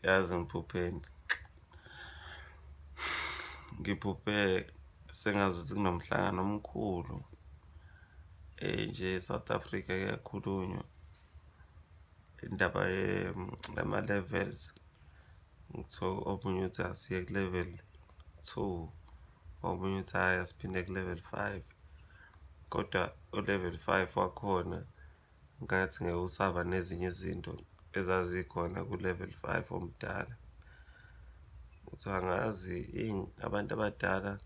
Yazi ngiphupheni. Ngiphuphe sengazuthi kunomhlangano omkhulu. Nje eSouth Africa kuyakhulunywa indaba yama-levels. Ngithiwa omunye uthi asiye ku-level 2, omunye uthi hhayi asiphinde ku-level 5. Kodwa u-level 5 wakhona ngathi ngeke usaba nezinye izinto ezazikhona ku-level 5 omdala. Ukuthi angazi abantu abadala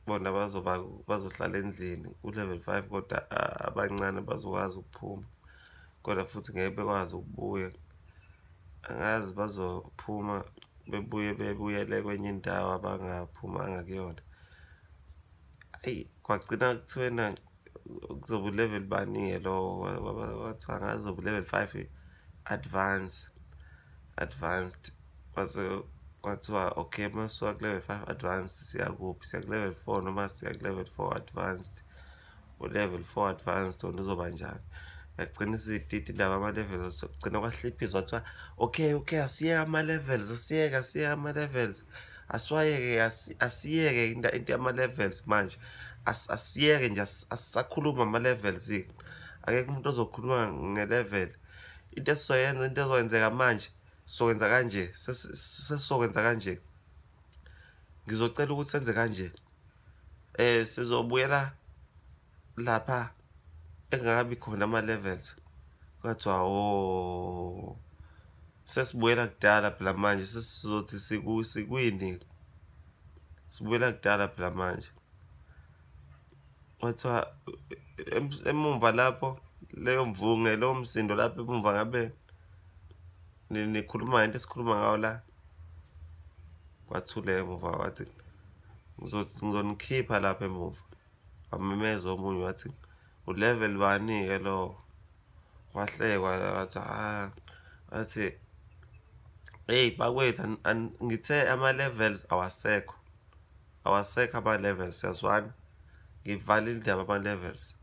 bona bazohlala endlini ku-level 5, kodwa abancane bazokwazi ukuphuma, kodwa futhi ngeke bekwazi ukubuya. Angazi bazophuma bebuyele kwenye indawo abangaphumanga kuyona. Kwagcina kuthiwena kuzoba u-level bani-ke lo, kwathiwa angazi uzoba u-level 5 advanced. Kwase kwathiwa okay, masuka ku-level 5 advanced siya kuphi? Siya ku-level 4 noma siya ku-level 4 advanced. U-level 4 advanced wona uzoba njani? Yagcina isiyitidi indaba yama-levels. Kugcina kwahliphiswa kwathiwa okay, asiyeke ama-levels, asiyeke ama-levels, asiyeke into yama-levels manje. Asiyeke nje, asisakhuluma ama-levels-ke. Akekho umuntu ozokhuluma nge-level. Into esizoyenza, into ezokwenzeka manje, sizokwenza kanje, sesizokwenza kanje. Ngizocela ukuthi senze kanje. Sizobuyela lapha engakabi khona ama-levels. Kwathiwa sesibuyela kudala phela manje, sesizothi sikwini, sibuyela kudala phela manje. Kwathiwa emumva lapho, leyo msindo lapho emumva, ngabe nikhuluma ngento esikhuluma ngayo la. Kwathuleka emuva, wathi ngizonikhipha lapha emuva. Wamemeza omunye wathi u-level bani-ke lo. Kwahlekwa, wathi wathi bakwethu, ngithe ama-levels awasekho ama-levels, siyazwana. Ngivalile indaba ama-levels.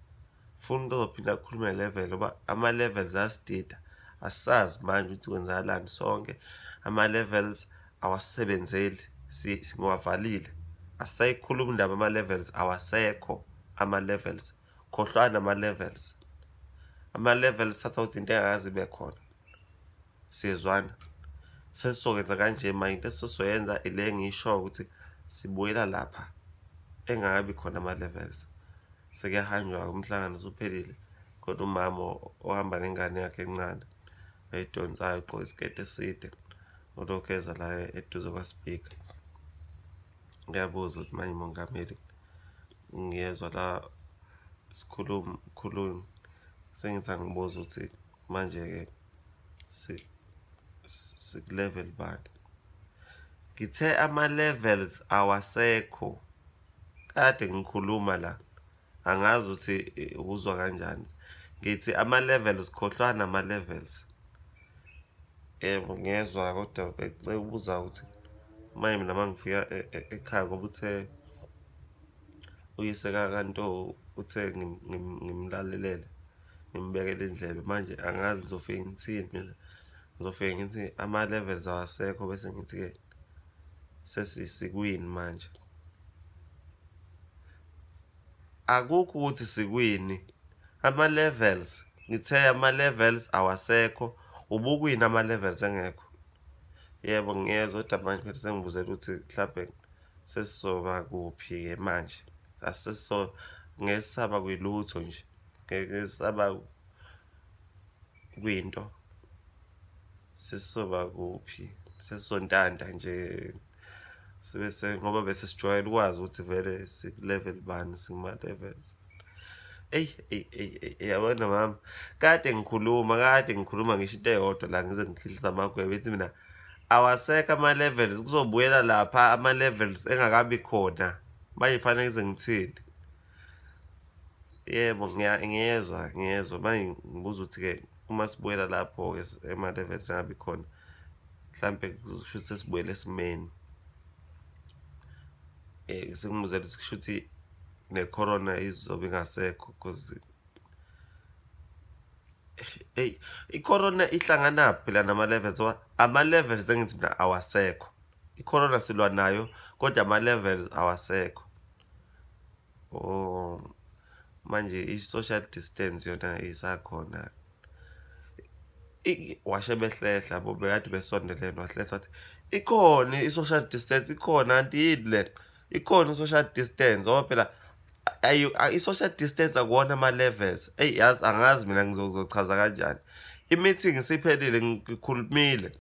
Funa umuntu ozophinda akhulume nge-level ngoba ama-levels ayasidida. Asazi manje ukuthi kwenzakalani sonke. Ama-levels awasebenzeli, singawavalile. Asisayikhuluma indaba ama-levels, awasekho ama-levels. Khohlwana ama-levels. Ama-levels thatha ukuthi into engakaze ibe khona. Siyezwana. Sesizokwenza kanje manje, into esizoyenza ile engiyishoyo ukuthi sibuyela lapha engakabi khona ama-levels. Sekuyahanjwa-ke, umhlangano usuphelile. Kodwa umama ohamba nengane yakhe encane eyidonsayo, ugqoke isiketi eside, ulokhu eza la eduze kwaSpeaker. Ngiyabuza ukuthi manje Mongameli, ngiyezwa la sikhuluma, sengithi angibuza ukuthi manje-ke siku-level bani? Ngithe ama-levels awasekho. Kade ngikhuluma la, angazi ukuthi uzwa kanjani. Ngithi ama-levels, khohlwana ama-levels. Yebo, ngiyezwa, kodwa bengicela ukubuza ukuthi manje mina mangifika ekhaya, ngoba uthe uyise kaNtoni uthe ngimlalelele, ngimbekele indlebe. Manje angazi ngizofika ngithini mina. Ngizofika ngithi ama-levels awasekho, bese ngithi-ke sesikwini manje. Akukho ukuthi sikwini ama-levels. Ngithe ama-levels awasekho. Ubukwini ama-levels engekho? Yebo, ngiyezwa, kodwa manje phela sengibuzela ukuthi mhlawumbe sesizoba kuphi-ke manje. Ngesaba kwilutho nje, ngesaba kwinto. Sesizoba kuphi? Sesizontanta nje, ngoba bese sijwayele ukwazi ukuthi vele siku-level bani, sikuma-levels. Yabona mama, kade ngikhuluma ngisho into eyodwa la, ngize ngikhihlisa amagwebe, ethi mina awasekho ama-levels, kuzobuyela lapha ama-levels engakabi khona. Manje kufanele ngize ngithini? Yebo, ngiyezwa. Manje ngibuza ukuthi-ke uma sibuyela lapho-ke ema-levels engabi khona, mhlampe kusho ukuthi sesibuyele esimeni. Sengimuzela ukuthi kusho ukuthi ne-corona izobe ingasekho, because Eyi, i-corona ihlangana phela nama-levels ngoba ama-levels engithi mina awasekho. I-corona silwa nayo kodwa ama-levels awasekho. Oh, manje i-social distance yona isakhona. Washe behlehla bo bekade besondelene wahlehla wathi ikhona i-social distance ikhona anti yini le ikhona i-social distance ngoba phela i-social distance akuwona ama-levels. Eyi yazi angazi mina ngizochaza kanjani. I-meeting isiphelile ngikhulumile.